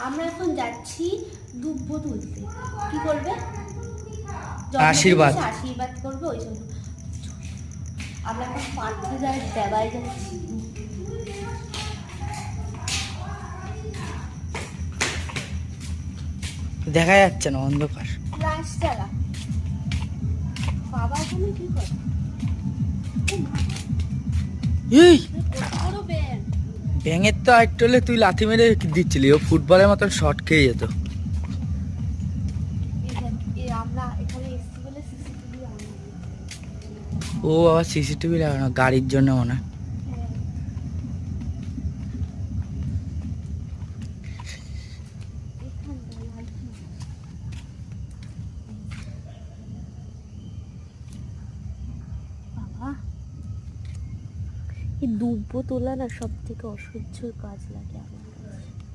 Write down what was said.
আমরা এখন যাচ্ছি দুব্ব তুলতে। কি করবে? আশীর্বাদ। আশীর্বাদ করবে ওই জন্য আমরা এখন পার্থে যাই, দেবায় যাচ্ছি। দেখা যাচ্ছে না, অন্ধকার। লাশ চালা বাবা, তুমি কি করো? এই বড় ব্যাং। ব্যাঙের তো একটু হলে তুই লাথি মেরে দিচ্ছিলি, ও ফুটবলের মতন শর্ট খেয়ে যেত। আমরা এখানে এসছি বলে সিসিটিভি ও আবার সিসিটিভি লাগানো গাড়ির জন্য মনে হয়। বাবা, এই দুব্ব তোলা না সব থেকে অসহ্য কাজ লাগে আমার।